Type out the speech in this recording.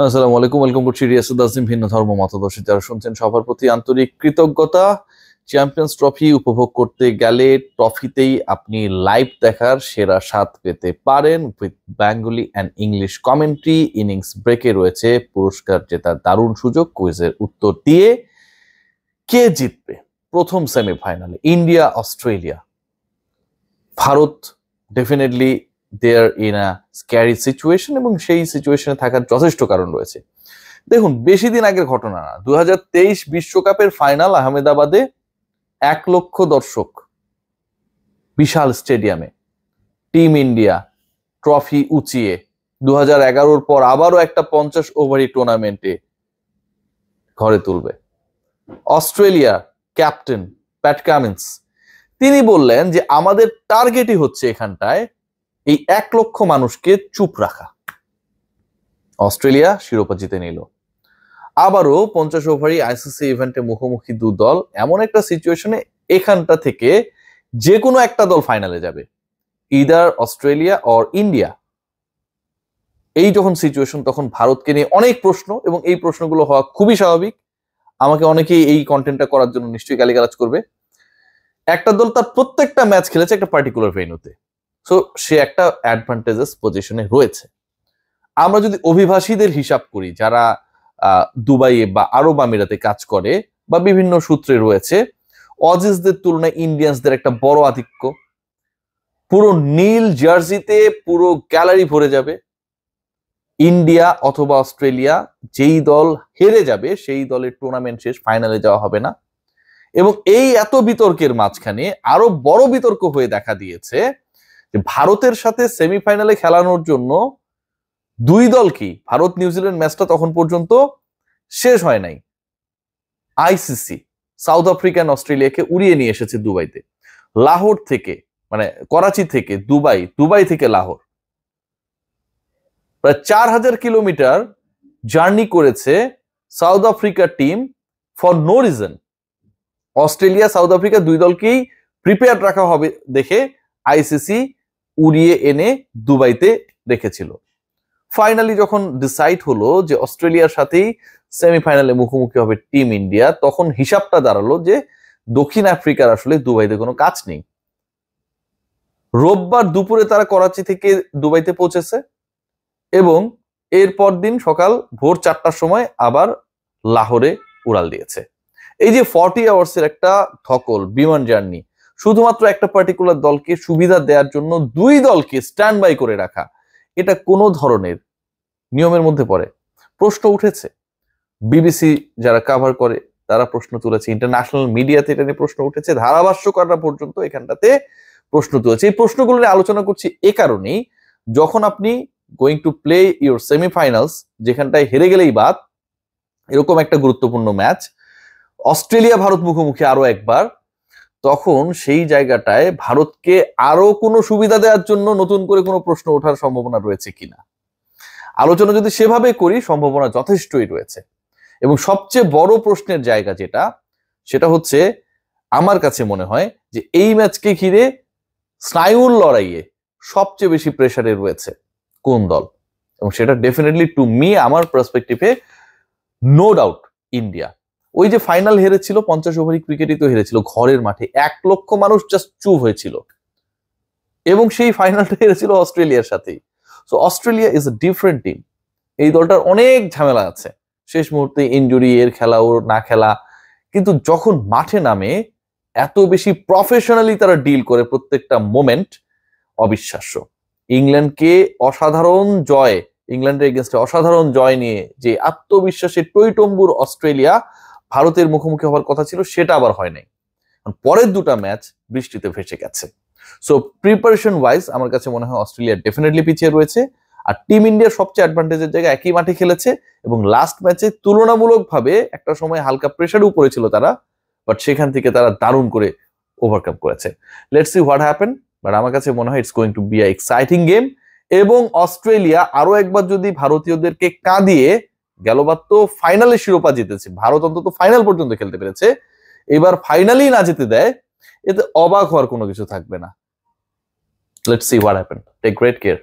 আসসালামু আলাইকুম, welcome to রিয়াসুদ Asim. ভিন্ন ধর্ম মতাদর্শী যারা শুনছেন সবার প্রতি আন্তরিক কৃতজ্ঞতা। চ্যাম্পিয়ন্স ট্রফি উপভোগ করতে গেলে ট্রফিতেই আপনি লাইভ দেখার সেরা স্বাদ পেতে পারেন with Bengali and English commentary. Innings ব্রেকে রয়েছে পুরস্কার জেতার দারুণ সুযোগ। কুইজের উত্তর দিয়ে কে জিতবে প্রথম সেমিফাইনালে, ইন্ডিয়া অস্ট্রেলিয়া? ভারত definitely there in a scary situation এবং সেই সিচুয়েশনে থাকার যথেষ্ট কারণ রয়েছে। দেখুন, বেশি দিন আগের ঘটনা না, 2023 বিশ্বকাপের ফাইনাল আহমেদাবাদে 1 লক্ষ দর্শক, বিশাল স্টেডিয়ামে টিম ইন্ডিয়া ট্রফি উঁচিয়ে 2011-র পর আবারও একটা 50 ওভারি টুর্নামেন্টে ঘরে তুলবে। অস্ট্রেলিয়া ক্যাপ্টেন প্যাট কামিন্স তিনি বললেন যে আমাদের টার্গেটই হচ্ছে এখানটায় এই 1 লক্ষ মানুষকে চুপ রাখা। অস্ট্রেলিয়া শিরোপা জিতে নিল। আবারও 50 ওভারি আইসিসি ইভেন্টে মুখোমুখি দু দল, এমন একটা সিচুয়েশনে এখানটা থেকে যে কোনো একটা দল ফাইনালে যাবে, ইদার অস্ট্রেলিয়া অর ইন্ডিয়া। এই যখন সিচুয়েশন, তখন ভারতকে নিয়ে অনেক প্রশ্ন, এবং এই প্রশ্নগুলো হওয়া খুবই স্বাভাবিক। আমাকে অনেকেই এই কন্টেন্টটা করার জন্য নিশ্চয়ই গালিগালাজ করবে। একটা দল তার প্রত্যেকটা ম্যাচ খেলেছে একটা পার্টিকুলার ভেন্যুতে, সো সে একটা অ্যাডভান্টেজেস পজিশনে রয়েছে। আমরা যদি অভিবাসীদের হিসাব করি, যারা দুবাইয়ে বা আরব আমিরাতে কাজ করে বা বিভিন্ন সূত্রে রয়েছে, অজিসদের তুলনায় ইন্ডিয়ানসদের একটা বড় আধিক্য। পুরো নীল জার্সিতে পুরো গ্যালারি ভরে যাবে। ইন্ডিয়া অথবা অস্ট্রেলিয়া, যেই দল হেরে যাবে সেই দলের টুর্নামেন্ট শেষ, ফাইনালে যাওয়া হবে না। এবং এই এত বিতর্কের মাঝখানে আরো বড় বিতর্ক হয়ে দেখা দিয়েছে যে ভারতের সাথে সেমিফাইনালে খেলানোর জন্য দুই দল কি, ভারত নিউজিল্যান্ড ম্যাচটা তখন পর্যন্ত শেষ হয় নাই, আইসিসি সাউথ আফ্রিকা এন্ড অস্ট্রেলিয়াকে উড়িয়ে নিয়ে এসেছে দুবাইতে। লাহোর থেকে, মানে করাচি থেকে দুবাই, দুবাই থেকে লাহোর, প্রায় 4000 কিলোমিটার জার্নি করেছে South Africa team for no reason. Australia South Africa দুই দলকেই প্রিপেয়ার রাখা হবে দেখে আইসিসি উড়িয়ে এনে দুবাইতে রেখেছিল। ফাইনালি যখন ডিসাইড হলো যে অস্ট্রেলিয়ার সাথেই সেমিফাইনালে মুখোমুখি হবে টিম ইন্ডিয়া, তখন হিসাবটা দাঁড়ালো যে দক্ষিণ আফ্রিকার আসলে দুবাইতে কোনো কাজ নেই। রোববার দুপুরে তারা করাচি থেকে দুবাইতে পৌঁছেছে এবং এরপর দিন সকাল ভোর 4টার সময় আবার লাহোরে উড়াল দিয়েছে। এই যে 40 আওয়ার্সের একটা ধকল বিমান জার্নি, শুধুমাত্র একটা পার্টিকুলার দলকে সুবিধা দেওয়ার জন্য দুই দলকে স্ট্যান্ড বাই করে রাখা, এটা কোনো ধরনের নিয়মের মধ্যে পড়ে? প্রশ্ন উঠেছে। বিবিসি যারা কাভার করে তারা প্রশ্ন তুলেছে, ইন্টারন্যাশনাল মিডিয়াতে এটা নিয়ে প্রশ্ন উঠেছে, ধারাভাষ্যকাররা পর্যন্ত এখানটাতে প্রশ্ন তুলেছে। এই প্রশ্নগুলো নিয়ে আলোচনা করছি এ কারণেই, যখন আপনি going to play your semifinals, যেখানটায় হেরে গেলেই বাদ, এরকম একটা গুরুত্বপূর্ণ ম্যাচ, অস্ট্রেলিয়া ভারত মুখোমুখি আরো একবার, তখন সেই জায়গাটায় ভারতকে আরো কোনো সুবিধা দেওয়ার জন্য নতুন করে কোনো প্রশ্ন ওঠার সম্ভাবনা রয়েছে কিনা আলোচনা যদি সেভাবে করি, সম্ভাবনা যথেষ্টই রয়েছে। এবং সবচেয়ে বড় প্রশ্নের জায়গা যেটা, সেটা হচ্ছে আমার কাছে মনে হয় যে এই ম্যাচকে ঘিরে স্নায়ুর লড়াইয়ে সবচেয়ে বেশি প্রেসারে রয়েছে কোন দল, এবং সেটা ডেফিনেটলি টু মি, আমার পার্সপেক্টিভে নো ডাউট ইন্ডিয়া। ওই যে ফাইনাল হেরেছিল, 50 ওভারি ক্রিকেটই তো হেরেছিল ঘরের মাঠে, 1 লক্ষ মানুষ জাস্ট চুপ হয়েছিল, এবং সেই ফাইনালটা হেরেছিল অস্ট্রেলিয়ার সাথেই। So Australia is a different team. এই দলটার অনেক ঝামেলা আছে, শেষ মুহূর্তে ইনজুরি, এর খেলা ওর না খেলা, কিন্তু যখন মাঠে নামে এত বেশি প্রফেশনালি তারা ডিল করে প্রত্যেকটা মোমেন্ট, অবিশ্বাস্য। ইংল্যান্ডকে অসাধারণ জয়, ইংল্যান্ডের এগেনস্টে অসাধারণ জয় নিয়ে যে আত্মবিশ্বাসে টইটম্বুর অস্ট্রেলিয়া ভারতের মুখোমুখি হওয়ার কথা ছিল, সেটা আবার হয় নাই। পরের দুটা ম্যাচ বৃষ্টিতে ভেসে গেছে। সো প্রিপারেশন ওয়াইজ আমার কাছে মনে হয় অস্ট্রেলিয়া ডেফিনেটলি পিছিয়ে রয়েছে। আর টিম ইন্ডিয়ার সবচেয়ে অ্যাডভান্টেজের জায়গায় একই মাঠে খেলেছে, এবং লাস্ট ম্যাচে তুলনামূলকভাবে একটা সময় হালকা প্রেসারে উপরে ছিল তারা, বাট সেখান থেকে তারা দারুণ করে ওভারকাম করেছে। Let's see what happen, but আমার কাছে মনে হয় it's going to be a exciting game. এবং অস্ট্রেলিয়া আরো একবার যদি ভারতীয়দেরকে কাঁদিয়ে, গেলবার তো ফাইনালে শিরোপা জিতেছে, ভারত অন্তত ফাইনাল পর্যন্ত খেলতে পেরেছে, এবার ফাইনালি না যেতে দেয়, এতে অবাক হওয়ার কোনো কিছু থাকবে না। Let's see what happen. Take great care.